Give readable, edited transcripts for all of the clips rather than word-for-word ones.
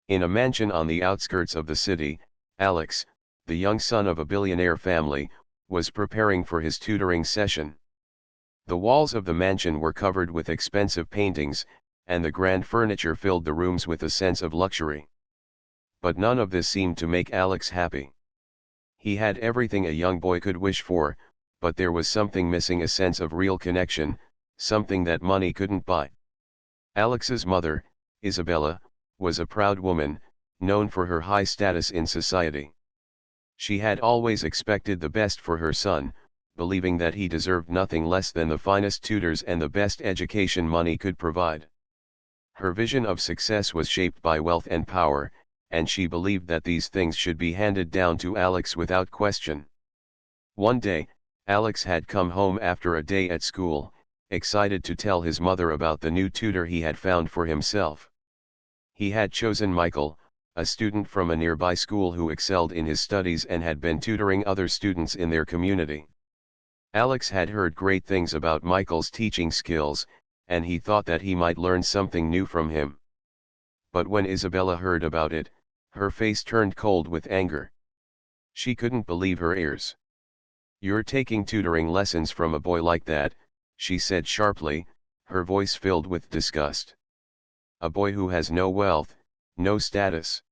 In a mansion on the outskirts of the city, Alex, the young son of a billionaire family, was preparing for his tutoring session. The walls of the mansion were covered with expensive paintings, and the grand furniture filled the rooms with a sense of luxury. But none of this seemed to make Alex happy. He had everything a young boy could wish for, but there was something missing, a sense of real connection, something that money couldn't buy. Alex's mother, Isabella, was a proud woman, known for her high status in society. She had always expected the best for her son, believing that he deserved nothing less than the finest tutors and the best education money could provide. Her vision of success was shaped by wealth and power, and she believed that these things should be handed down to Alex without question. One day, Alex had come home after a day at school, excited to tell his mother about the new tutor he had found for himself. He had chosen Michael, a student from a nearby school who excelled in his studies and had been tutoring other students in their community. Alex had heard great things about Michael's teaching skills, and he thought that he might learn something new from him. But when Isabella heard about it, her face turned cold with anger. She couldn't believe her ears. "You're taking tutoring lessons from a boy like that," she said sharply, her voice filled with disgust. "A boy who has no wealth, no status.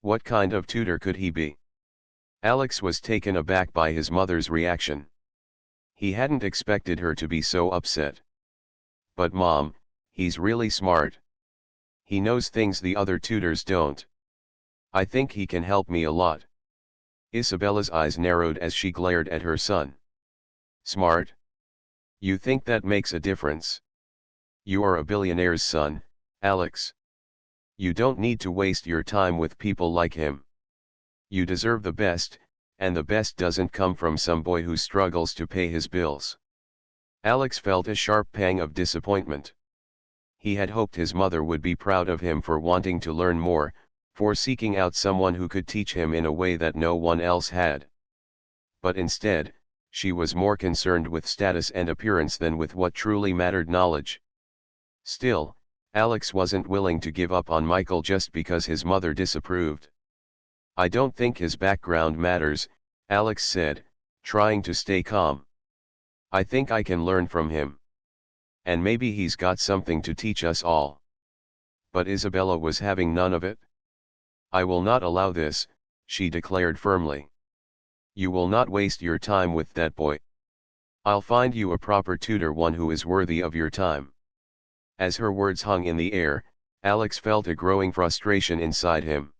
What kind of tutor could he be?" Alex was taken aback by his mother's reaction. He hadn't expected her to be so upset. "But Mom, he's really smart. He knows things the other tutors don't. I think he can help me a lot." Isabella's eyes narrowed as she glared at her son. "Smart? You think that makes a difference? You are a billionaire's son, Alex. You don't need to waste your time with people like him. You deserve the best, and the best doesn't come from some boy who struggles to pay his bills." Alex felt a sharp pang of disappointment. He had hoped his mother would be proud of him for wanting to learn more, for seeking out someone who could teach him in a way that no one else had. But instead, she was more concerned with status and appearance than with what truly mattered: knowledge. Still, Alex wasn't willing to give up on Michael just because his mother disapproved. "I don't think his background matters," Alex said, trying to stay calm. "I think I can learn from him. And maybe he's got something to teach us all." But Isabella was having none of it. "I will not allow this," she declared firmly. "You will not waste your time with that boy. I'll find you a proper tutor, one who is worthy of your time." As her words hung in the air, Alex felt a growing frustration inside him.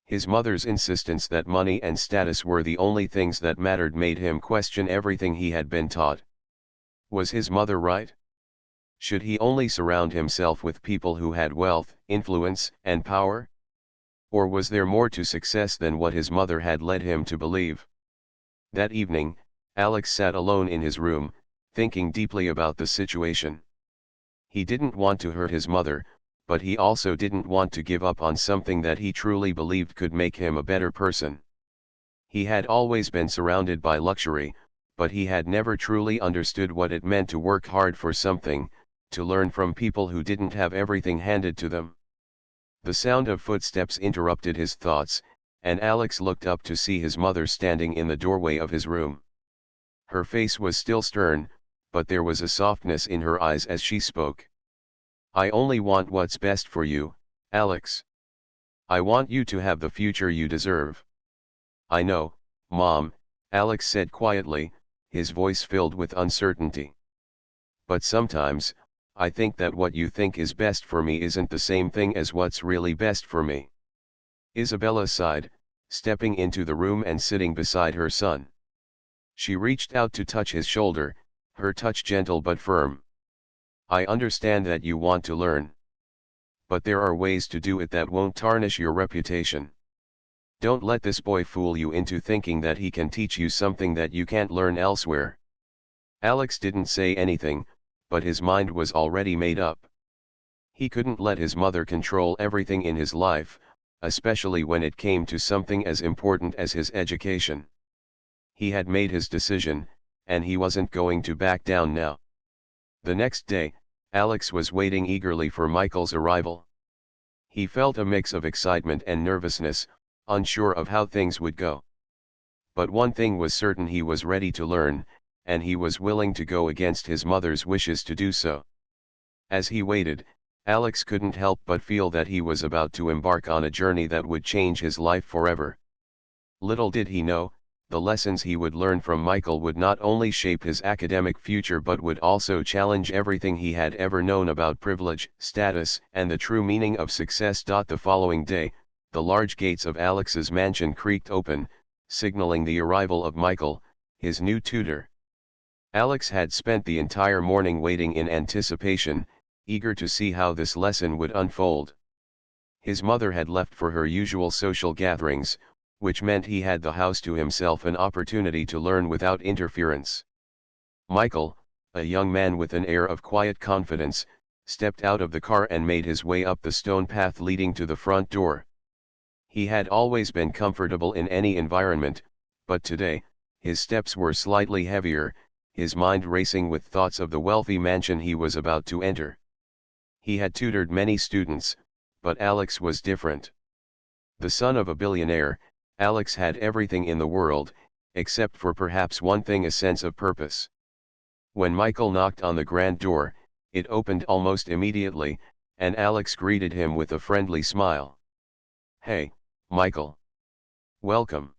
His mother's insistence that money and status were the only things that mattered made him question everything he had been taught. Was his mother right? Should he only surround himself with people who had wealth, influence, and power? Or was there more to success than what his mother had led him to believe? That evening, Alex sat alone in his room, thinking deeply about the situation. He didn't want to hurt his mother, but he also didn't want to give up on something that he truly believed could make him a better person. He had always been surrounded by luxury, but he had never truly understood what it meant to work hard for something, to learn from people who didn't have everything handed to them. The sound of footsteps interrupted his thoughts, and Alex looked up to see his mother standing in the doorway of his room. Her face was still stern, but there was a softness in her eyes as she spoke. "I only want what's best for you, Alex. I want you to have the future you deserve." "I know, Mom," Alex said quietly, his voice filled with uncertainty. "But sometimes, I think that what you think is best for me isn't the same thing as what's really best for me." Isabella sighed, stepping into the room and sitting beside her son. She reached out to touch his shoulder, her touch gentle but firm. "I understand that you want to learn. But there are ways to do it that won't tarnish your reputation. Don't let this boy fool you into thinking that he can teach you something that you can't learn elsewhere." Alex didn't say anything, but his mind was already made up. He couldn't let his mother control everything in his life, especially when it came to something as important as his education. He had made his decision, and he wasn't going to back down now. The next day, Alex was waiting eagerly for Michael's arrival. He felt a mix of excitement and nervousness, unsure of how things would go. But one thing was certain: he was ready to learn, and he was willing to go against his mother's wishes to do so. As he waited, Alex couldn't help but feel that he was about to embark on a journey that would change his life forever. Little did he know, the lessons he would learn from Michael would not only shape his academic future but would also challenge everything he had ever known about privilege, status, and the true meaning of success. The following day, the large gates of Alex's mansion creaked open, signaling the arrival of Michael, his new tutor. Alex had spent the entire morning waiting in anticipation, eager to see how this lesson would unfold. His mother had left for her usual social gatherings, which meant he had the house to himself, an opportunity to learn without interference. Michael, a young man with an air of quiet confidence, stepped out of the car and made his way up the stone path leading to the front door. He had always been comfortable in any environment, but today, his steps were slightly heavier, his mind racing with thoughts of the wealthy mansion he was about to enter. He had tutored many students, but Alex was different. The son of a billionaire, Alex had everything in the world, except for perhaps one thing: a sense of purpose. When Michael knocked on the grand door, it opened almost immediately, and Alex greeted him with a friendly smile. "Hey, Michael. Welcome.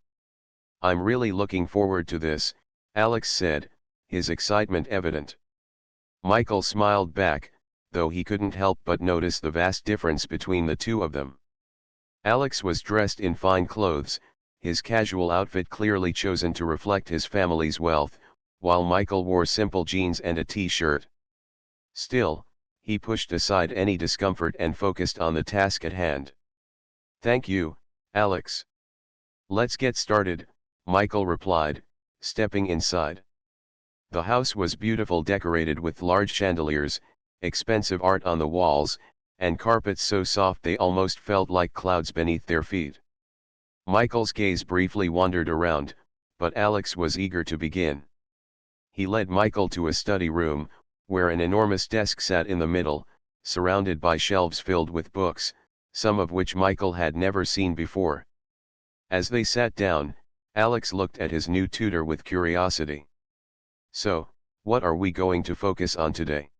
I'm really looking forward to this," Alex said, his excitement evident. Michael smiled back, though he couldn't help but notice the vast difference between the two of them. Alex was dressed in fine clothes, his casual outfit clearly chosen to reflect his family's wealth, while Michael wore simple jeans and a t-shirt. Still, he pushed aside any discomfort and focused on the task at hand. "Thank you, Alex. Let's get started," Michael replied, stepping inside. The house was beautiful, decorated with large chandeliers, expensive art on the walls, and carpets so soft they almost felt like clouds beneath their feet. Michael's gaze briefly wandered around, but Alex was eager to begin. He led Michael to a study room, where an enormous desk sat in the middle, surrounded by shelves filled with books, some of which Michael had never seen before. As they sat down, Alex looked at his new tutor with curiosity. "So, what are we going to focus on today?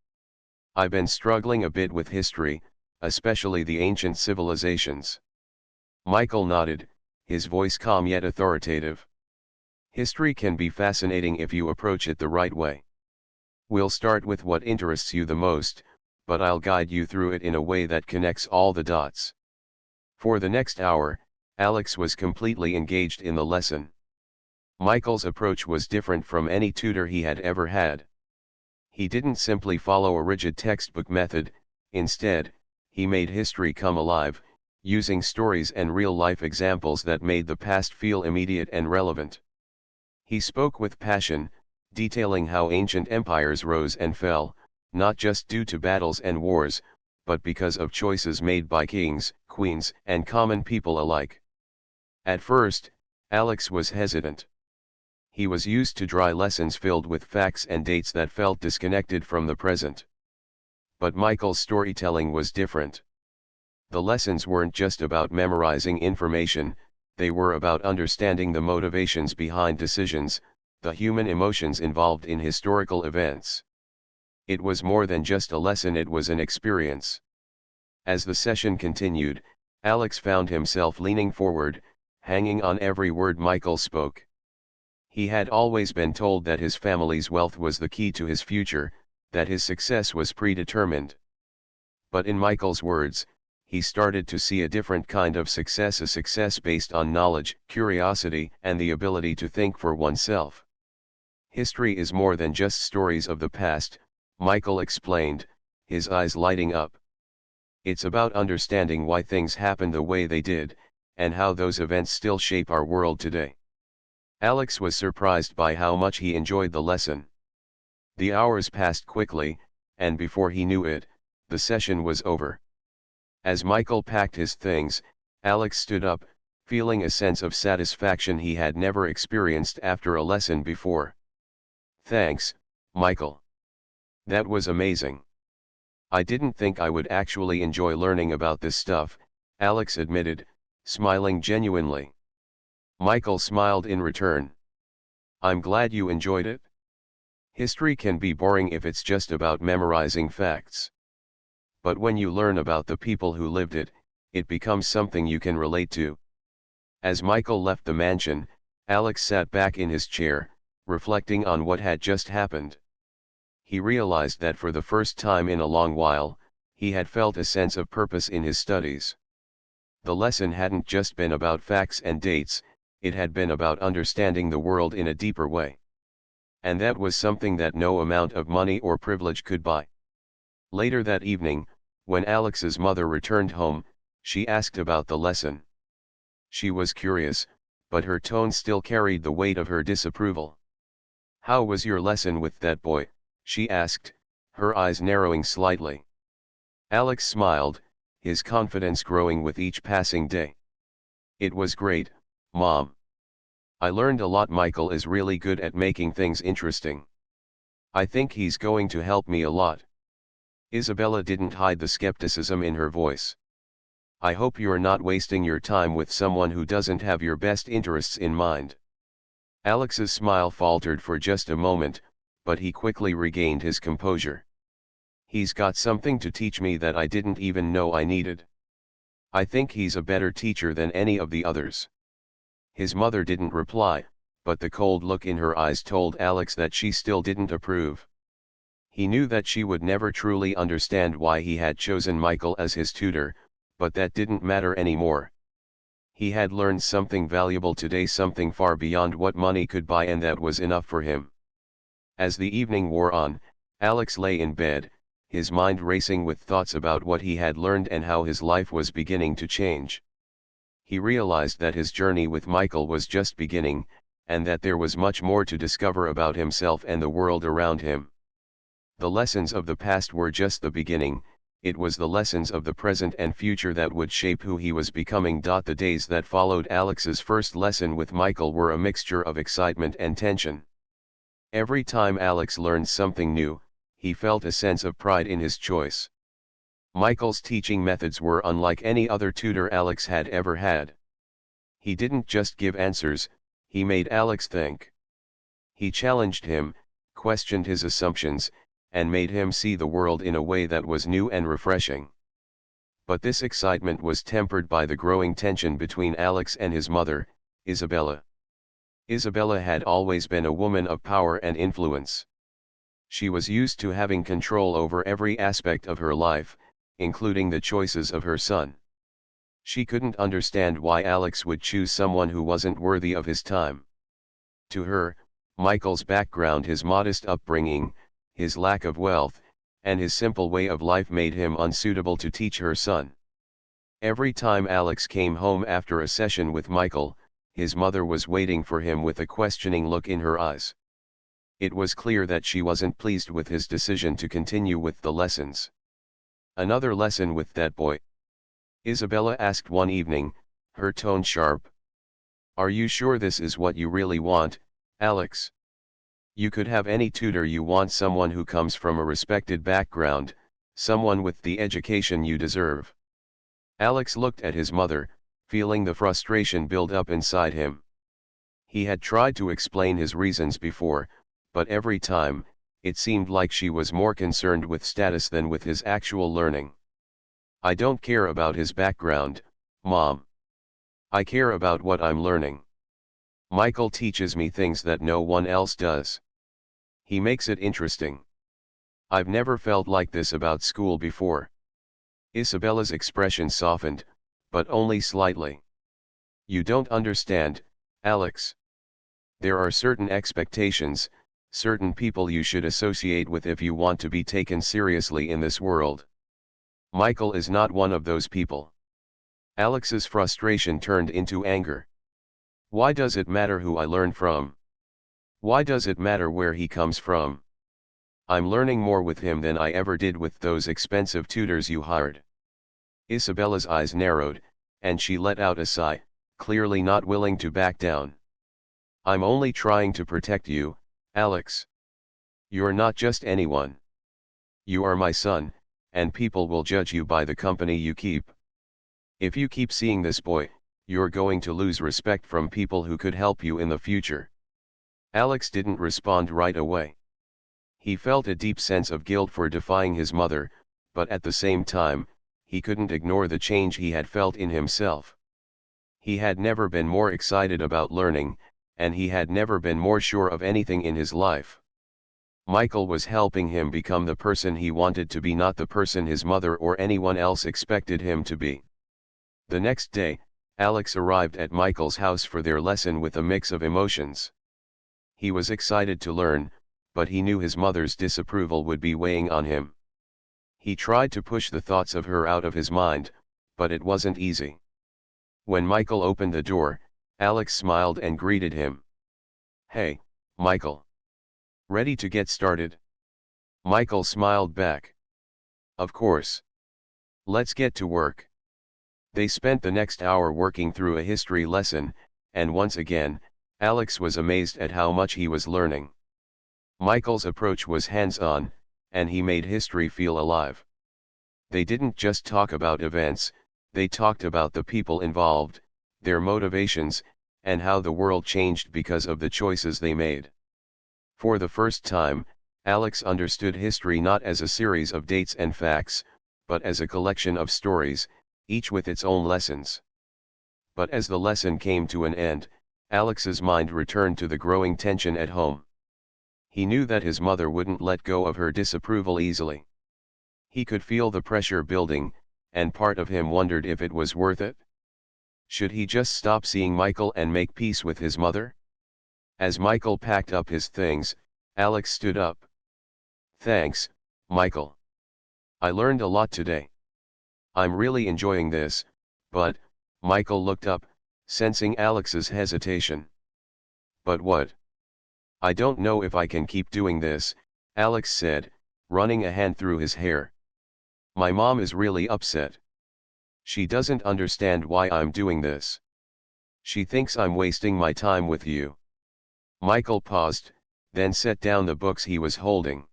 I've been struggling a bit with history, especially the ancient civilizations." Michael nodded, his voice calm yet authoritative. "History can be fascinating if you approach it the right way. We'll start with what interests you the most, but I'll guide you through it in a way that connects all the dots." For the next hour, Alex was completely engaged in the lesson. Michael's approach was different from any tutor he had ever had. He didn't simply follow a rigid textbook method; instead, he made history come alive, using stories and real-life examples that made the past feel immediate and relevant. He spoke with passion, detailing how ancient empires rose and fell, not just due to battles and wars, but because of choices made by kings, queens, and common people alike. At first, Alex was hesitant. He was used to dry lessons filled with facts and dates that felt disconnected from the present. But Michael's storytelling was different. The lessons weren't just about memorizing information, they were about understanding the motivations behind decisions, the human emotions involved in historical events. It was more than just a lesson, it was an experience. As the session continued, Alex found himself leaning forward, hanging on every word Michael spoke. He had always been told that his family's wealth was the key to his future, that his success was predetermined. But in Michael's words, he started to see a different kind of success, a success based on knowledge, curiosity, and the ability to think for oneself. "History is more than just stories of the past," Michael explained, his eyes lighting up. "It's about understanding why things happened the way they did, and how those events still shape our world today." Alex was surprised by how much he enjoyed the lesson. The hours passed quickly, and before he knew it, the session was over. As Michael packed his things, Alex stood up, feeling a sense of satisfaction he had never experienced after a lesson before. "Thanks, Michael. That was amazing. I didn't think I would actually enjoy learning about this stuff," Alex admitted, smiling genuinely. Michael smiled in return. I'm glad you enjoyed it. History can be boring if it's just about memorizing facts. But when you learn about the people who lived it, it becomes something you can relate to. As Michael left the mansion, Alex sat back in his chair, reflecting on what had just happened. He realized that for the first time in a long while, he had felt a sense of purpose in his studies. The lesson hadn't just been about facts and dates, it had been about understanding the world in a deeper way. And that was something that no amount of money or privilege could buy. Later that evening, when Alex's mother returned home, she asked about the lesson. She was curious, but her tone still carried the weight of her disapproval. "How was your lesson with that boy?" she asked, her eyes narrowing slightly. Alex smiled, his confidence growing with each passing day. "It was great, Mom. I learned a lot. Michael is really good at making things interesting. I think he's going to help me a lot." Isabella didn't hide the skepticism in her voice. "I hope you're not wasting your time with someone who doesn't have your best interests in mind." Alex's smile faltered for just a moment, but he quickly regained his composure. "He's got something to teach me that I didn't even know I needed. I think he's a better teacher than any of the others." His mother didn't reply, but the cold look in her eyes told Alex that she still didn't approve. He knew that she would never truly understand why he had chosen Michael as his tutor, but that didn't matter anymore. He had learned something valuable today, something far beyond what money could buy, and that was enough for him. As the evening wore on, Alex lay in bed, his mind racing with thoughts about what he had learned and how his life was beginning to change. He realized that his journey with Michael was just beginning, and that there was much more to discover about himself and the world around him. The lessons of the past were just the beginning, it was the lessons of the present and future that would shape who he was becoming. The days that followed Alex's first lesson with Michael were a mixture of excitement and tension. Every time Alex learned something new, he felt a sense of pride in his choice. Michael's teaching methods were unlike any other tutor Alex had ever had. He didn't just give answers, he made Alex think. He challenged him, questioned his assumptions, and made him see the world in a way that was new and refreshing. But this excitement was tempered by the growing tension between Alex and his mother, Isabella. Isabella had always been a woman of power and influence. She was used to having control over every aspect of her life, including the choices of her son. She couldn't understand why Alex would choose someone who wasn't worthy of his time. To her, Michael's background, his modest upbringing, his lack of wealth, and his simple way of life made him unsuitable to teach her son. Every time Alex came home after a session with Michael, his mother was waiting for him with a questioning look in her eyes. It was clear that she wasn't pleased with his decision to continue with the lessons. "Another lesson with that boy?" Isabella asked one evening, her tone sharp. "Are you sure this is what you really want, Alex? You could have any tutor you want, someone who comes from a respected background, someone with the education you deserve." Alex looked at his mother, feeling the frustration build up inside him. He had tried to explain his reasons before, but every time, it seemed like she was more concerned with status than with his actual learning. "I don't care about his background, Mom. I care about what I'm learning. Michael teaches me things that no one else does. He makes it interesting. I've never felt like this about school before." Isabella's expression softened, but only slightly. "You don't understand, Alex. There are certain expectations, certain people you should associate with if you want to be taken seriously in this world. Michael is not one of those people." Alex's frustration turned into anger. "Why does it matter who I learn from? Why does it matter where he comes from? I'm learning more with him than I ever did with those expensive tutors you hired." Isabella's eyes narrowed, and she let out a sigh, clearly not willing to back down. "I'm only trying to protect you, Alex. You're not just anyone. You are my son, and people will judge you by the company you keep." If you keep seeing this boy, you're going to lose respect from people who could help you in the future. Alex didn't respond right away. He felt a deep sense of guilt for defying his mother, but at the same time, he couldn't ignore the change he had felt in himself. He had never been more excited about learning, and he had never been more sure of anything in his life. Michael was helping him become the person he wanted to be, not the person his mother or anyone else expected him to be. The next day, Alex arrived at Michael's house for their lesson with a mix of emotions. He was excited to learn, but he knew his mother's disapproval would be weighing on him. He tried to push the thoughts of her out of his mind, but it wasn't easy. When Michael opened the door, Alex smiled and greeted him. "Hey, Michael. Ready to get started?" Michael smiled back. "Of course. Let's get to work." They spent the next hour working through a history lesson, and once again, Alex was amazed at how much he was learning. Michael's approach was hands-on, and he made history feel alive. They didn't just talk about events, they talked about the people involved, their motivations, and how the world changed because of the choices they made. For the first time, Alex understood history not as a series of dates and facts, but as a collection of stories, each with its own lessons. But as the lesson came to an end, Alex's mind returned to the growing tension at home. He knew that his mother wouldn't let go of her disapproval easily. He could feel the pressure building, and part of him wondered if it was worth it. Should he just stop seeing Michael and make peace with his mother? As Michael packed up his things, Alex stood up. "Thanks, Michael. I learned a lot today. I'm really enjoying this," but, Michael looked up, sensing Alex's hesitation. "But what?" "I don't know if I can keep doing this," Alex said, running a hand through his hair. "My mom is really upset. She doesn't understand why I'm doing this. She thinks I'm wasting my time with you." Michael paused, then set down the books he was holding.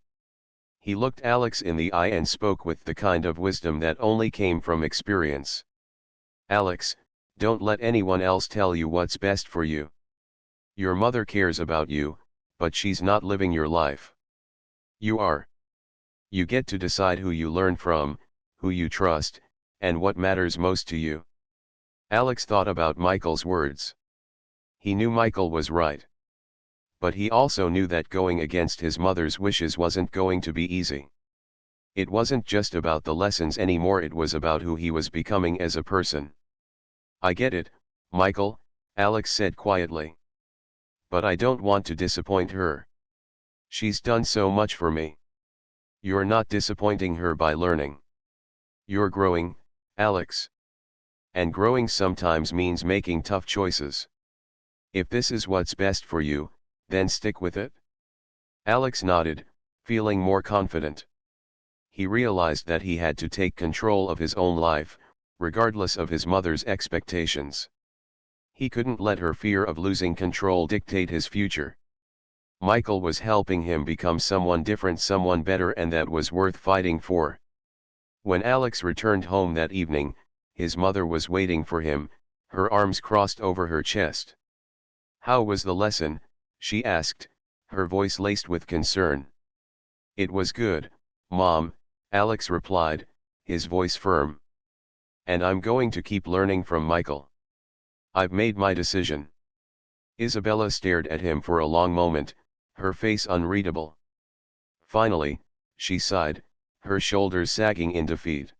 He looked Alex in the eye and spoke with the kind of wisdom that only came from experience. "Alex, don't let anyone else tell you what's best for you. Your mother cares about you, but she's not living your life. You are. You get to decide who you learn from, who you trust, and what matters most to you." Alex thought about Michael's words. He knew Michael was right. But he also knew that going against his mother's wishes wasn't going to be easy. It wasn't just about the lessons anymore, it was about who he was becoming as a person. "I get it, Michael," Alex said quietly. "But I don't want to disappoint her. She's done so much for me." "You're not disappointing her by learning. You're growing, Alex. And growing sometimes means making tough choices. If this is what's best for you, then stick with it." Alex nodded, feeling more confident. He realized that he had to take control of his own life, regardless of his mother's expectations. He couldn't let her fear of losing control dictate his future. Michael was helping him become someone different, someone better, and that was worth fighting for. When Alex returned home that evening, his mother was waiting for him, her arms crossed over her chest. "How was the lesson?" she asked, her voice laced with concern. "It was good, Mom," Alex replied, his voice firm. "And I'm going to keep learning from Michael. I've made my decision." Isabella stared at him for a long moment, her face unreadable. Finally, she sighed, her shoulders sagging in defeat.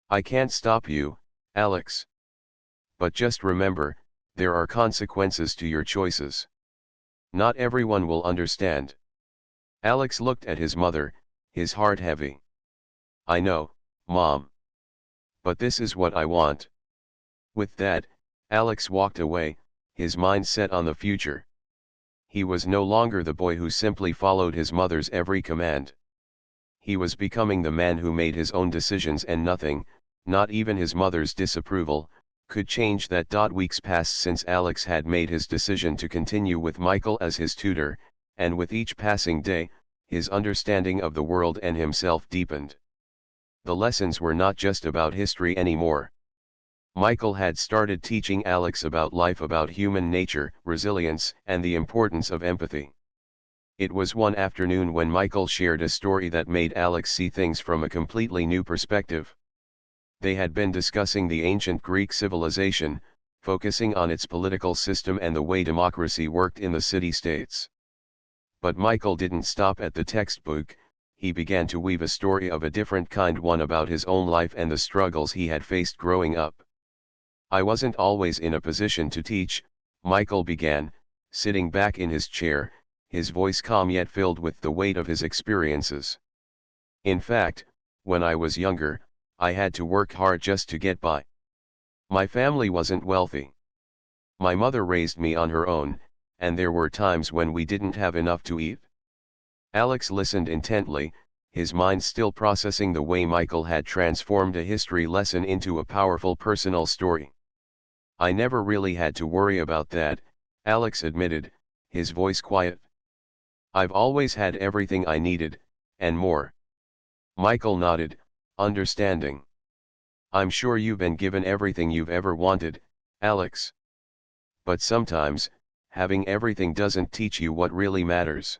"I can't stop you, Alex. But just remember, there are consequences to your choices. Not everyone will understand." Alex looked at his mother, his heart heavy. "I know, Mom. But this is what I want." With that, Alex walked away, his mind set on the future. He was no longer the boy who simply followed his mother's every command. He was becoming the man who made his own decisions, and nothing, not even his mother's disapproval, could change that. Weeks passed since Alex had made his decision to continue with Michael as his tutor, and with each passing day, his understanding of the world and himself deepened. The lessons were not just about history anymore. Michael had started teaching Alex about life, about human nature, resilience, and the importance of empathy. It was one afternoon when Michael shared a story that made Alex see things from a completely new perspective. They had been discussing the ancient Greek civilization, focusing on its political system and the way democracy worked in the city-states. But Michael didn't stop at the textbook. He began to weave a story of a different kind, one about his own life and the struggles he had faced growing up. I wasn't always in a position to teach, Michael began, sitting back in his chair, his voice calm yet filled with the weight of his experiences. In fact, when I was younger, I had to work hard just to get by. My family wasn't wealthy. My mother raised me on her own, and there were times when we didn't have enough to eat. Alex listened intently, his mind still processing the way Michael had transformed a history lesson into a powerful personal story. I never really had to worry about that, Alex admitted, his voice quiet. I've always had everything I needed, and more. Michael nodded, understanding. I'm sure you've been given everything you've ever wanted, Alex. But sometimes, having everything doesn't teach you what really matters.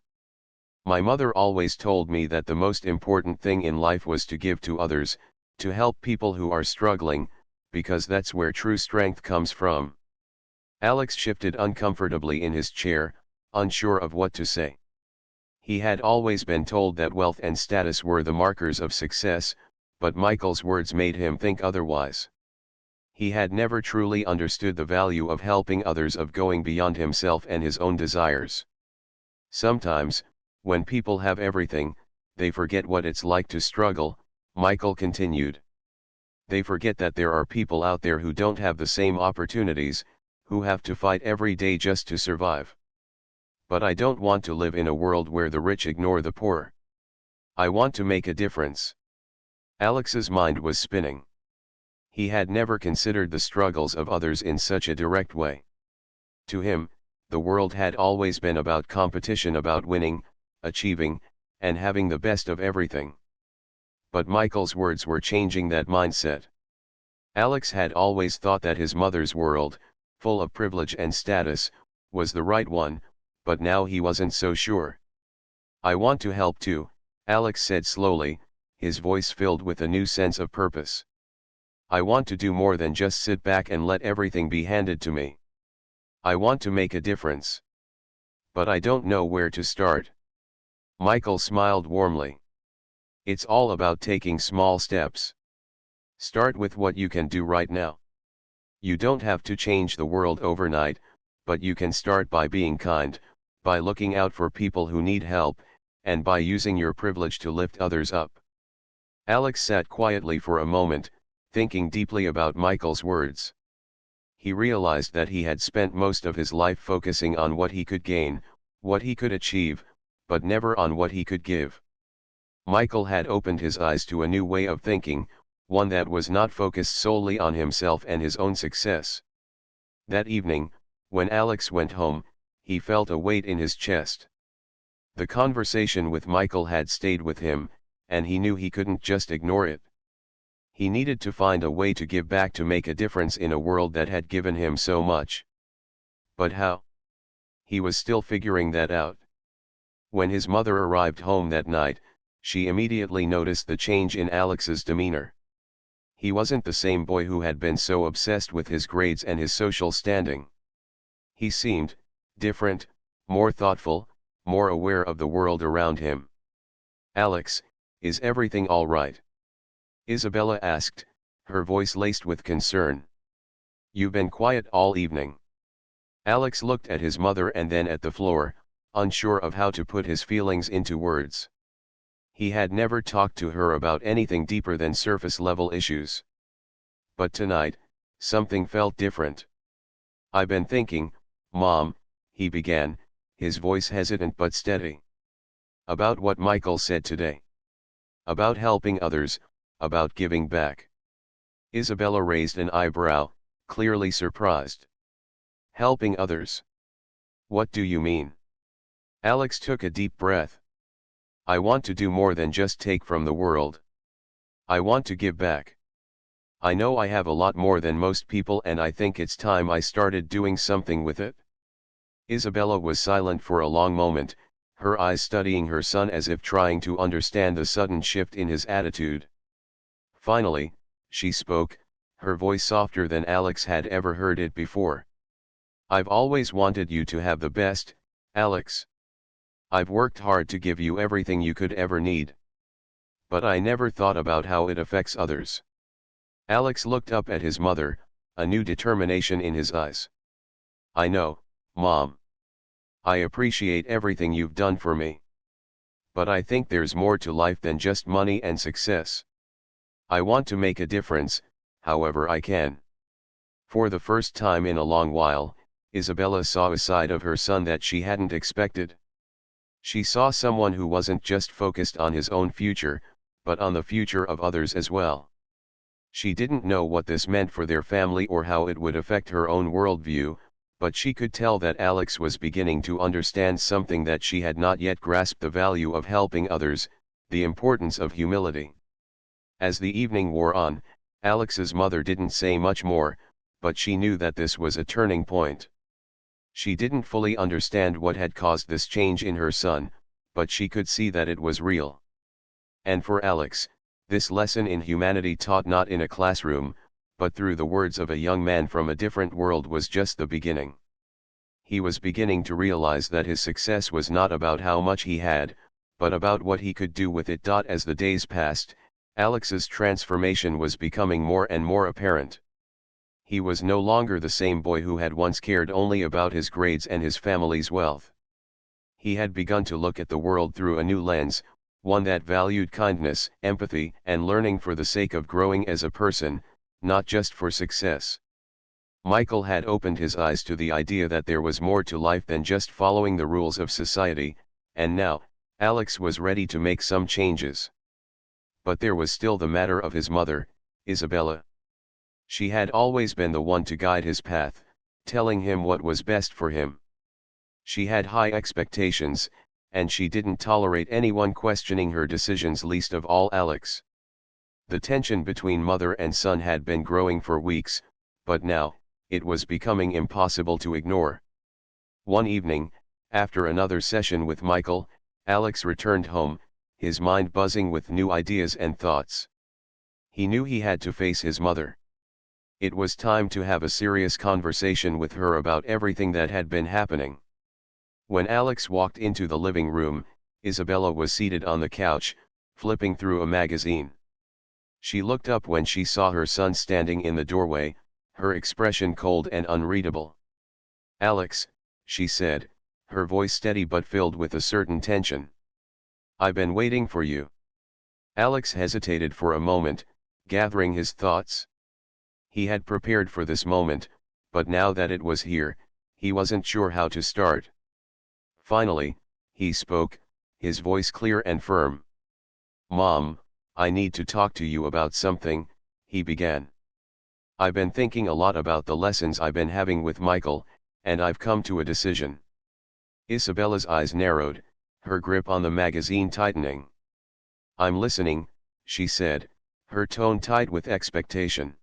My mother always told me that the most important thing in life was to give to others, to help people who are struggling, because that's where true strength comes from. Alex shifted uncomfortably in his chair, unsure of what to say. He had always been told that wealth and status were the markers of success, but Michael's words made him think otherwise. He had never truly understood the value of helping others, of going beyond himself and his own desires. Sometimes, when people have everything, they forget what it's like to struggle, Michael continued. They forget that there are people out there who don't have the same opportunities, who have to fight every day just to survive. But I don't want to live in a world where the rich ignore the poor. I want to make a difference. Alex's mind was spinning. He had never considered the struggles of others in such a direct way. To him, the world had always been about competition, about winning, achieving, and having the best of everything. But Michael's words were changing that mindset. Alex had always thought that his mother's world, full of privilege and status, was the right one, but now he wasn't so sure. I want to help too, Alex said slowly, his voice filled with a new sense of purpose. I want to do more than just sit back and let everything be handed to me. I want to make a difference. But I don't know where to start. Michael smiled warmly. It's all about taking small steps. Start with what you can do right now. You don't have to change the world overnight, but you can start by being kind, by looking out for people who need help, and by using your privilege to lift others up. Alex sat quietly for a moment, thinking deeply about Michael's words. He realized that he had spent most of his life focusing on what he could gain, what he could achieve, but never on what he could give. Michael had opened his eyes to a new way of thinking, one that was not focused solely on himself and his own success. That evening, when Alex went home, he felt a weight in his chest. The conversation with Michael had stayed with him, and he knew he couldn't just ignore it. He needed to find a way to give back, to make a difference in a world that had given him so much. But how? He was still figuring that out. When his mother arrived home that night, she immediately noticed the change in Alex's demeanor. He wasn't the same boy who had been so obsessed with his grades and his social standing. He seemed different, more thoughtful, more aware of the world around him. Alex, is everything all right? Isabella asked, her voice laced with concern. You've been quiet all evening. Alex looked at his mother and then at the floor, unsure of how to put his feelings into words. He had never talked to her about anything deeper than surface-level issues. But tonight, something felt different. I've been thinking, Mom, he began, his voice hesitant but steady. About what Michael said today. About helping others, about giving back. Isabella raised an eyebrow, clearly surprised. Helping others? What do you mean? Alex took a deep breath. I want to do more than just take from the world. I want to give back. I know I have a lot more than most people, and I think it's time I started doing something with it. Isabella was silent for a long moment, her eyes studying her son as if trying to understand the sudden shift in his attitude. Finally, she spoke, her voice softer than Alex had ever heard it before. I've always wanted you to have the best, Alex. I've worked hard to give you everything you could ever need. But I never thought about how it affects others. Alex looked up at his mother, a new determination in his eyes. I know, Mom. I appreciate everything you've done for me. But I think there's more to life than just money and success. I want to make a difference, however I can. For the first time in a long while, Isabella saw a side of her son that she hadn't expected. She saw someone who wasn't just focused on his own future, but on the future of others as well. She didn't know what this meant for their family or how it would affect her own worldview, but she could tell that Alex was beginning to understand something that she had not yet grasped: the value of helping others, the importance of humility. As the evening wore on, Alex's mother didn't say much more, but she knew that this was a turning point. She didn't fully understand what had caused this change in her son, but she could see that it was real. And for Alex, this lesson in humanity, taught not in a classroom, but through the words of a young man from a different world, was just the beginning. He was beginning to realize that his success was not about how much he had, but about what he could do with it. As the days passed, Alex's transformation was becoming more and more apparent. He was no longer the same boy who had once cared only about his grades and his family's wealth. He had begun to look at the world through a new lens, one that valued kindness, empathy, and learning for the sake of growing as a person, not just for success. Michael had opened his eyes to the idea that there was more to life than just following the rules of society, and now, Alex was ready to make some changes. But there was still the matter of his mother, Isabella. She had always been the one to guide his path, telling him what was best for him. She had high expectations, and she didn't tolerate anyone questioning her decisions, least of all Alex. The tension between mother and son had been growing for weeks, but now, it was becoming impossible to ignore. One evening, after another session with Michael, Alex returned home, his mind buzzing with new ideas and thoughts. He knew he had to face his mother. It was time to have a serious conversation with her about everything that had been happening. When Alex walked into the living room, Isabella was seated on the couch, flipping through a magazine. She looked up when she saw her son standing in the doorway, her expression cold and unreadable. "Alex," she said, her voice steady but filled with a certain tension. "I've been waiting for you." Alex hesitated for a moment, gathering his thoughts. He had prepared for this moment, but now that it was here, he wasn't sure how to start. Finally, he spoke, his voice clear and firm. "Mom, I need to talk to you about something," he began. "I've been thinking a lot about the lessons I've been having with Michael, and I've come to a decision." Isabella's eyes narrowed, her grip on the magazine tightening. "I'm listening," she said, her tone tight with expectation.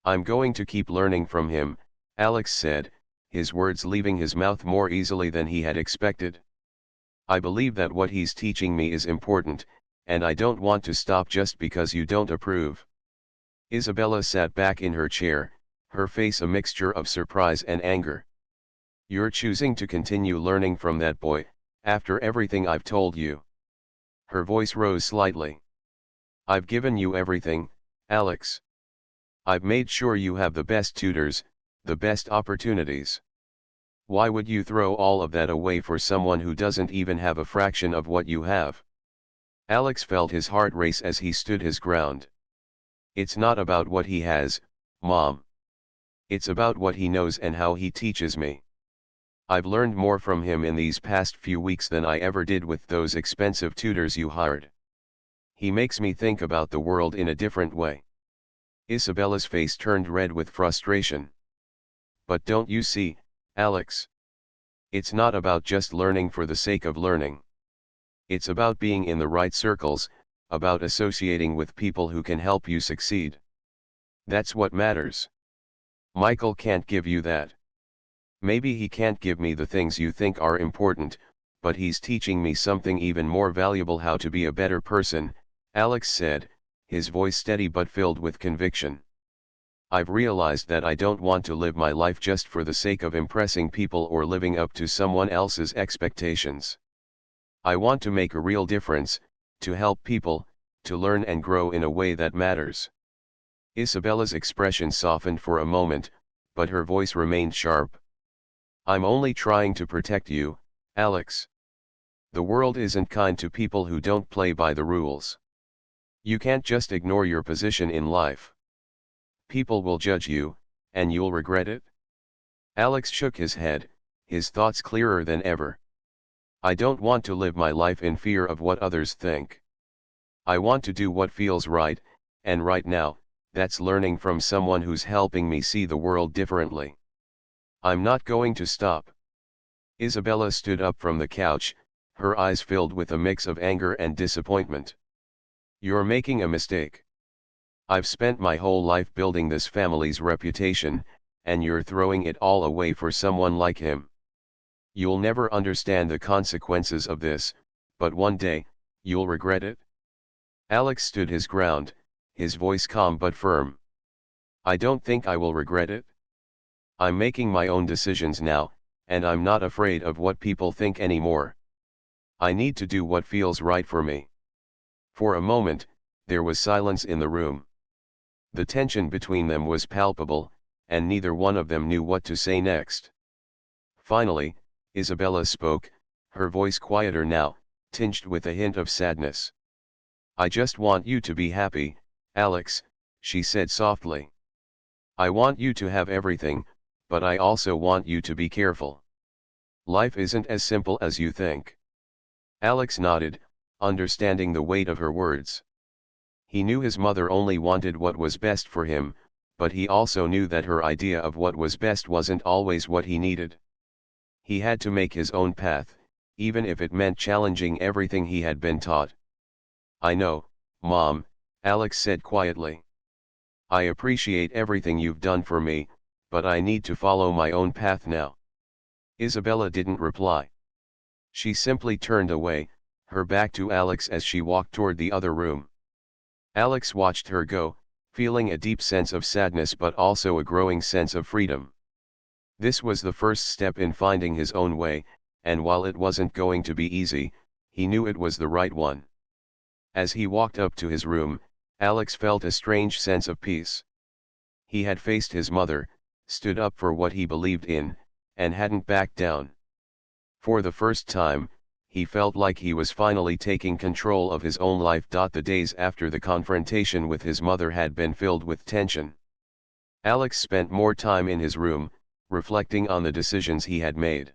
"I'm going to keep learning from him," Alex said, his words leaving his mouth more easily than he had expected. "I believe that what he's teaching me is important, and I don't want to stop just because you don't approve." Isabella sat back in her chair, her face a mixture of surprise and anger. "You're choosing to continue learning from that boy, after everything I've told you?" Her voice rose slightly. "I've given you everything, Alex. I've made sure you have the best tutors, the best opportunities. Why would you throw all of that away for someone who doesn't even have a fraction of what you have?" Alex felt his heart race as he stood his ground. "It's not about what he has, Mom. It's about what he knows and how he teaches me. I've learned more from him in these past few weeks than I ever did with those expensive tutors you hired. He makes me think about the world in a different way." Isabella's face turned red with frustration. "But don't you see, Alex? It's not about just learning for the sake of learning. It's about being in the right circles, about associating with people who can help you succeed." That's what matters. Michael can't give you that. Maybe he can't give me the things you think are important, but he's teaching me something even more valuable: how to be a better person, Alex said, his voice steady but filled with conviction. I've realized that I don't want to live my life just for the sake of impressing people or living up to someone else's expectations. I want to make a real difference, to help people, to learn and grow in a way that matters. Isabella's expression softened for a moment, but her voice remained sharp. I'm only trying to protect you, Alex. The world isn't kind to people who don't play by the rules. You can't just ignore your position in life. People will judge you, and you'll regret it. Alex shook his head, his thoughts clearer than ever. I don't want to live my life in fear of what others think. I want to do what feels right, and right now, that's learning from someone who's helping me see the world differently. I'm not going to stop. Isabella stood up from the couch, her eyes filled with a mix of anger and disappointment. You're making a mistake. I've spent my whole life building this family's reputation, and you're throwing it all away for someone like him. You'll never understand the consequences of this, but one day, you'll regret it. Alex stood his ground, his voice calm but firm. I don't think I will regret it. I'm making my own decisions now, and I'm not afraid of what people think anymore. I need to do what feels right for me. For a moment, there was silence in the room. The tension between them was palpable, and neither one of them knew what to say next. Finally, Isabella spoke, her voice quieter now, tinged with a hint of sadness. I just want you to be happy, Alex, she said softly. I want you to have everything, but I also want you to be careful. Life isn't as simple as you think. Alex nodded, understanding the weight of her words. He knew his mother only wanted what was best for him, but he also knew that her idea of what was best wasn't always what he needed. He had to make his own path, even if it meant challenging everything he had been taught. I know, Mom, Alex said quietly. I appreciate everything you've done for me, but I need to follow my own path now. Isabella didn't reply. She simply turned away, her back to Alex as she walked toward the other room. Alex watched her go, feeling a deep sense of sadness but also a growing sense of freedom. This was the first step in finding his own way, and while it wasn't going to be easy, he knew it was the right one. As he walked up to his room, Alex felt a strange sense of peace. He had faced his mother, stood up for what he believed in, and hadn't backed down. For the first time, he felt like he was finally taking control of his own life. The days after the confrontation with his mother had been filled with tension. Alex spent more time in his room, reflecting on the decisions he had made.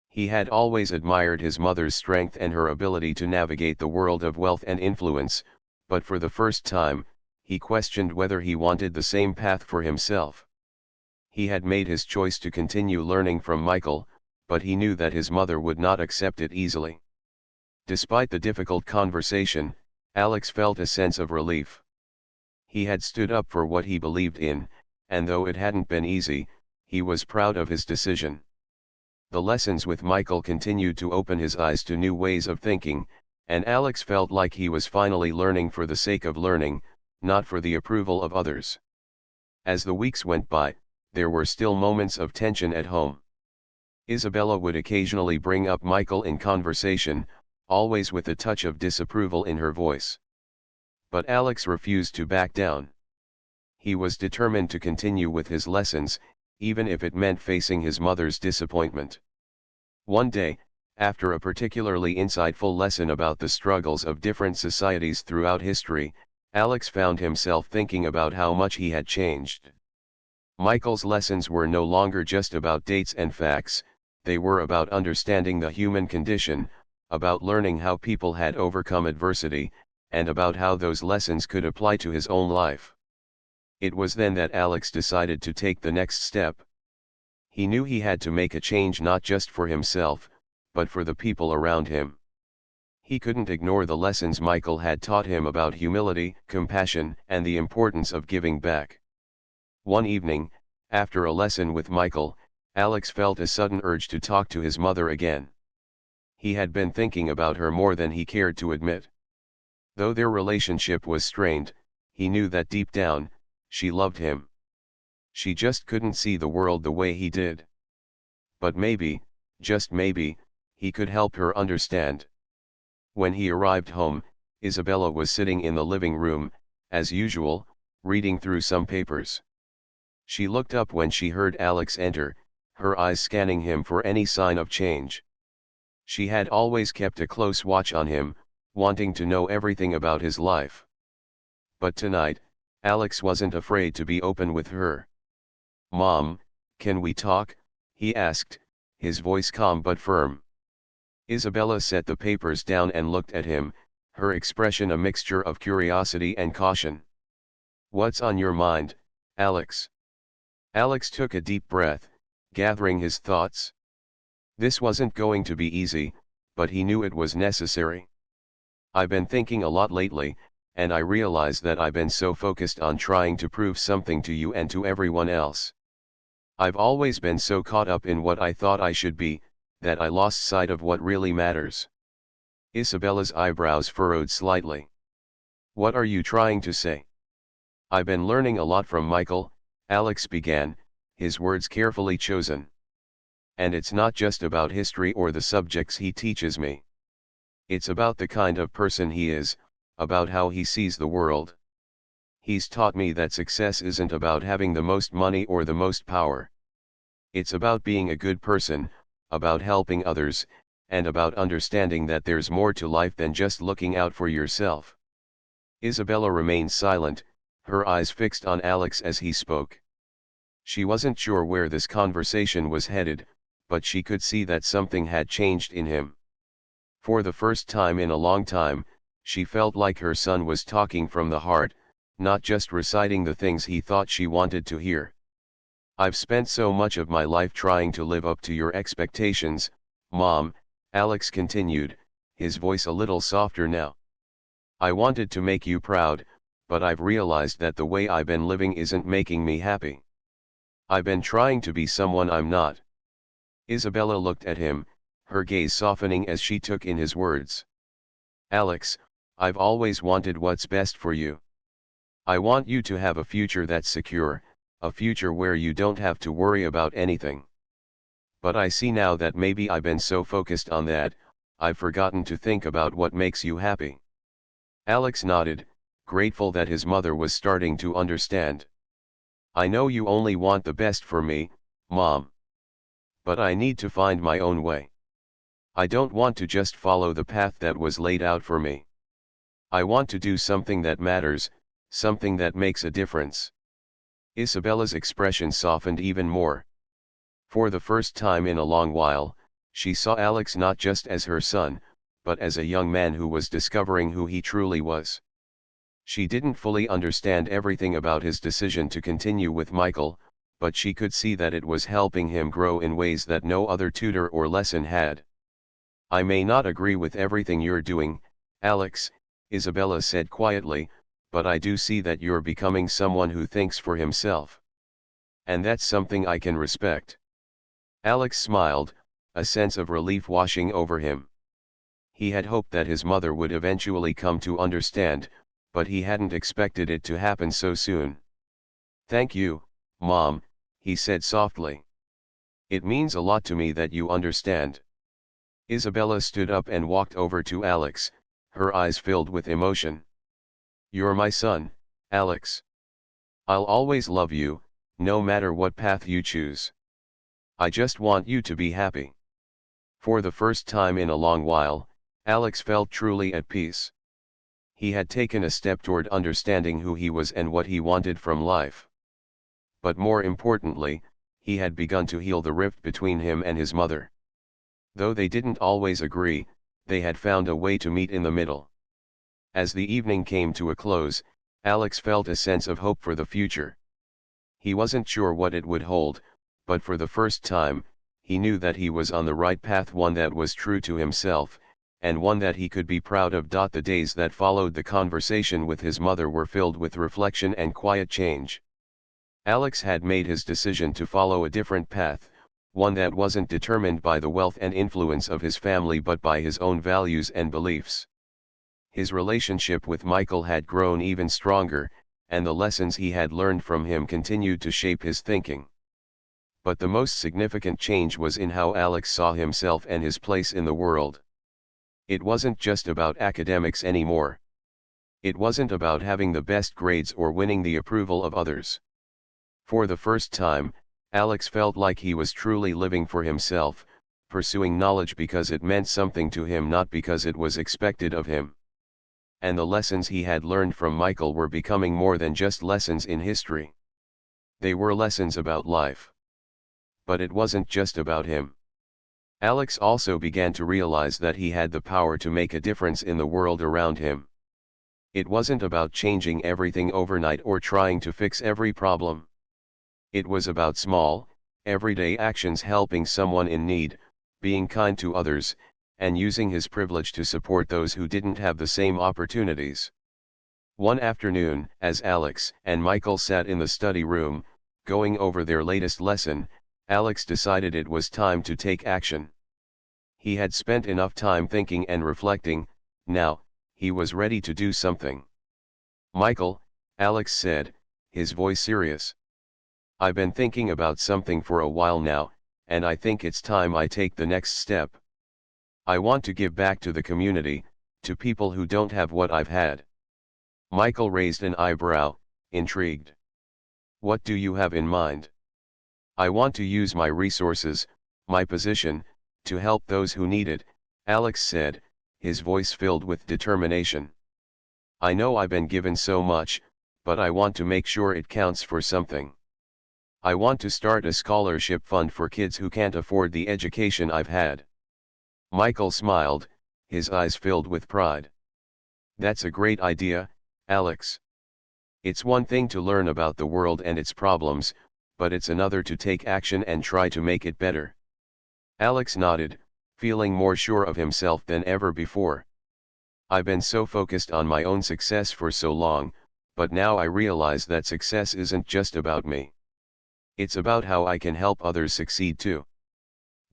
He had always admired his mother's strength and her ability to navigate the world of wealth and influence, but for the first time, he questioned whether he wanted the same path for himself. He had made his choice to continue learning from Michael, but he knew that his mother would not accept it easily. Despite the difficult conversation, Alex felt a sense of relief. He had stood up for what he believed in, and though it hadn't been easy, he was proud of his decision. The lessons with Michael continued to open his eyes to new ways of thinking, and Alex felt like he was finally learning for the sake of learning, not for the approval of others. As the weeks went by, there were still moments of tension at home. Isabella would occasionally bring up Michael in conversation, always with a touch of disapproval in her voice. But Alex refused to back down. He was determined to continue with his lessons, even if it meant facing his mother's disappointment. One day, after a particularly insightful lesson about the struggles of different societies throughout history, Alex found himself thinking about how much he had changed. Michael's lessons were no longer just about dates and facts, they were about understanding the human condition, about learning how people had overcome adversity, and about how those lessons could apply to his own life. It was then that Alex decided to take the next step. He knew he had to make a change not just for himself, but for the people around him. He couldn't ignore the lessons Michael had taught him about humility, compassion, and the importance of giving back. One evening, after a lesson with Michael, Alex felt a sudden urge to talk to his mother again. He had been thinking about her more than he cared to admit. Though their relationship was strained, he knew that deep down, she loved him. She just couldn't see the world the way he did. But maybe, just maybe, he could help her understand. When he arrived home, Isabella was sitting in the living room, as usual, reading through some papers. She looked up when she heard Alex enter, her eyes scanning him for any sign of change. She had always kept a close watch on him, wanting to know everything about his life. But tonight, Alex wasn't afraid to be open with her. "Mom, can we talk?" he asked, his voice calm but firm. Isabella set the papers down and looked at him, her expression a mixture of curiosity and caution. "What's on your mind, Alex?" Alex took a deep breath, gathering his thoughts. This wasn't going to be easy, but he knew it was necessary. "I've been thinking a lot lately, and I realize that I've been so focused on trying to prove something to you and to everyone else. I've always been so caught up in what I thought I should be, that I lost sight of what really matters." Isabella's eyebrows furrowed slightly. "What are you trying to say?" "I've been learning a lot from Michael," Alex began, his words carefully chosen. "And it's not just about history or the subjects he teaches me. It's about the kind of person he is, about how he sees the world. He's taught me that success isn't about having the most money or the most power. It's about being a good person, about helping others, and about understanding that there's more to life than just looking out for yourself." Isabella remained silent, her eyes fixed on Alex as he spoke. She wasn't sure where this conversation was headed, but she could see that something had changed in him. For the first time in a long time, she felt like her son was talking from the heart, not just reciting the things he thought she wanted to hear. "I've spent so much of my life trying to live up to your expectations, Mom," Alex continued, his voice a little softer now. "I wanted to make you proud, but I've realized that the way I've been living isn't making me happy. I've been trying to be someone I'm not." Isabella looked at him, her gaze softening as she took in his words. "Alex, I've always wanted what's best for you. I want you to have a future that's secure, a future where you don't have to worry about anything. But I see now that maybe I've been so focused on that, I've forgotten to think about what makes you happy." Alex nodded, grateful that his mother was starting to understand. "I know you only want the best for me, Mom. But I need to find my own way. I don't want to just follow the path that was laid out for me. I want to do something that matters, something that makes a difference." Isabella's expression softened even more. For the first time in a long while, she saw Alex not just as her son, but as a young man who was discovering who he truly was. She didn't fully understand everything about his decision to continue with Michael, but she could see that it was helping him grow in ways that no other tutor or lesson had. "I may not agree with everything you're doing, Alex," Isabella said quietly, "but I do see that you're becoming someone who thinks for himself. And that's something I can respect." Alex smiled, a sense of relief washing over him. He had hoped that his mother would eventually come to understand, but he hadn't expected it to happen so soon. "Thank you, Mom," he said softly. "It means a lot to me that you understand." Isabella stood up and walked over to Alex, her eyes filled with emotion. "You're my son, Alex. I'll always love you, no matter what path you choose. I just want you to be happy." For the first time in a long while, Alex felt truly at peace. He had taken a step toward understanding who he was and what he wanted from life. But more importantly, he had begun to heal the rift between him and his mother. Though they didn't always agree, they had found a way to meet in the middle. As the evening came to a close, Alex felt a sense of hope for the future. He wasn't sure what it would hold, but for the first time, he knew that he was on the right path, one that was true to himself, and one that he could be proud of. The days that followed the conversation with his mother were filled with reflection and quiet change. Alex had made his decision to follow a different path, one that wasn't determined by the wealth and influence of his family but by his own values and beliefs. His relationship with Michael had grown even stronger, and the lessons he had learned from him continued to shape his thinking. But the most significant change was in how Alex saw himself and his place in the world. It wasn't just about academics anymore. It wasn't about having the best grades or winning the approval of others. For the first time, Alex felt like he was truly living for himself, pursuing knowledge because it meant something to him, not because it was expected of him. And the lessons he had learned from Michael were becoming more than just lessons in history. They were lessons about life. But it wasn't just about him. Alex also began to realize that he had the power to make a difference in the world around him. It wasn't about changing everything overnight or trying to fix every problem. It was about small, everyday actions, helping someone in need, being kind to others, and using his privilege to support those who didn't have the same opportunities. One afternoon, as Alex and Michael sat in the study room, going over their latest lesson, Alex decided it was time to take action. He had spent enough time thinking and reflecting. Now, he was ready to do something. "Michael," Alex said, his voice serious. "I've been thinking about something for a while now, and I think it's time I take the next step. I want to give back to the community, to people who don't have what I've had." Michael raised an eyebrow, intrigued. "What do you have in mind?" "I want to use my resources, my position, to help those who need it," Alex said, his voice filled with determination. "I know I've been given so much, but I want to make sure it counts for something. I want to start a scholarship fund for kids who can't afford the education I've had." Michael smiled, his eyes filled with pride. "That's a great idea, Alex. It's one thing to learn about the world and its problems, but it's another to take action and try to make it better." Alex nodded, feeling more sure of himself than ever before. "I've been so focused on my own success for so long, but now I realize that success isn't just about me. It's about how I can help others succeed too."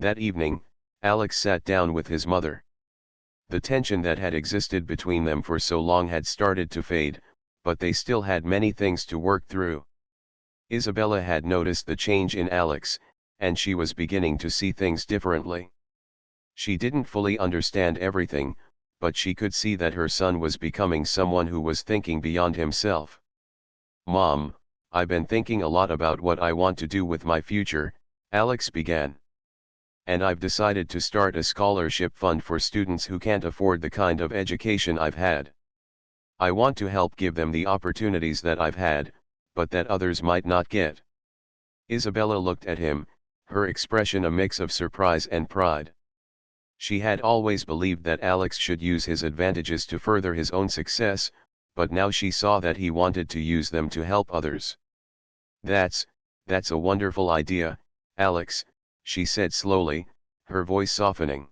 That evening, Alex sat down with his mother. The tension that had existed between them for so long had started to fade, but they still had many things to work through. Isabella had noticed the change in Alex, and she was beginning to see things differently. She didn't fully understand everything, but she could see that her son was becoming someone who was thinking beyond himself. "Mom, I've been thinking a lot about what I want to do with my future," Alex began. "And I've decided to start a scholarship fund for students who can't afford the kind of education I've had. I want to help give them the opportunities that I've had, but that others might not get." Isabella looked at him, her expression a mix of surprise and pride. She had always believed that Alex should use his advantages to further his own success, but now she saw that he wanted to use them to help others. That's a wonderful idea, Alex," she said slowly, her voice softening.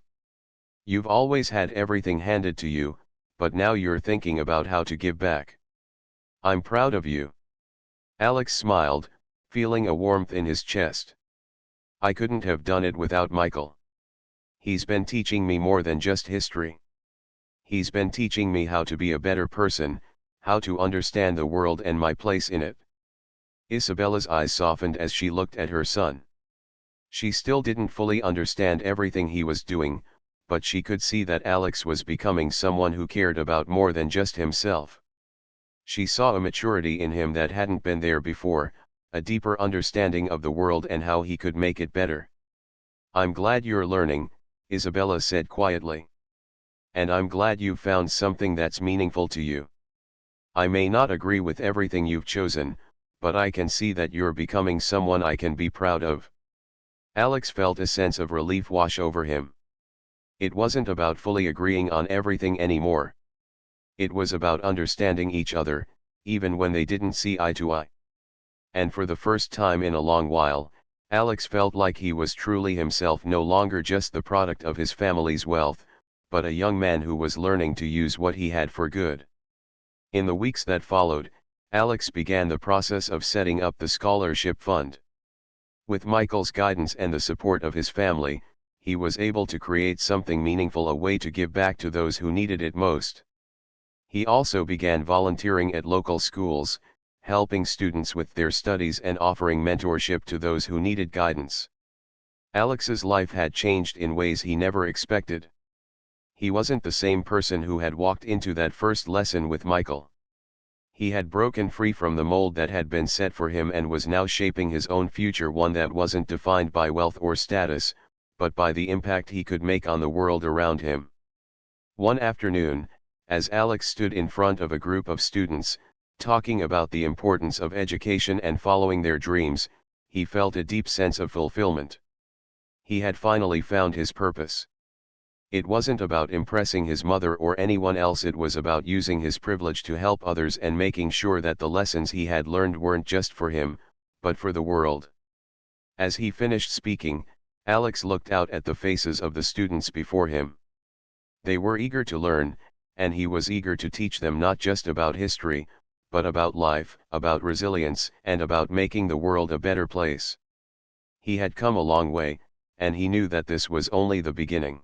"You've always had everything handed to you, but now you're thinking about how to give back. I'm proud of you." Alex smiled, feeling a warmth in his chest. "I couldn't have done it without Michael. He's been teaching me more than just history. He's been teaching me how to be a better person, how to understand the world and my place in it." Isabella's eyes softened as she looked at her son. She still didn't fully understand everything he was doing, but she could see that Alex was becoming someone who cared about more than just himself. She saw a maturity in him that hadn't been there before, a deeper understanding of the world and how he could make it better. "I'm glad you're learning," Isabella said quietly. "And I'm glad you've found something that's meaningful to you. I may not agree with everything you've chosen, but I can see that you're becoming someone I can be proud of." Alex felt a sense of relief wash over him. It wasn't about fully agreeing on everything anymore. It was about understanding each other, even when they didn't see eye to eye. And for the first time in a long while, Alex felt like he was truly himself, no longer just the product of his family's wealth, but a young man who was learning to use what he had for good. In the weeks that followed, Alex began the process of setting up the scholarship fund. With Michael's guidance and the support of his family, he was able to create something meaningful, a way to give back to those who needed it most. He also began volunteering at local schools, helping students with their studies and offering mentorship to those who needed guidance. Alex's life had changed in ways he never expected. He wasn't the same person who had walked into that first lesson with Michael. He had broken free from the mold that had been set for him and was now shaping his own future, one that wasn't defined by wealth or status, but by the impact he could make on the world around him. One afternoon, as Alex stood in front of a group of students, talking about the importance of education and following their dreams, he felt a deep sense of fulfillment. He had finally found his purpose. It wasn't about impressing his mother or anyone else, it was about using his privilege to help others and making sure that the lessons he had learned weren't just for him, but for the world. As he finished speaking, Alex looked out at the faces of the students before him. They were eager to learn, and he was eager to teach them not just about history, but about life, about resilience, and about making the world a better place. He had come a long way, and he knew that this was only the beginning.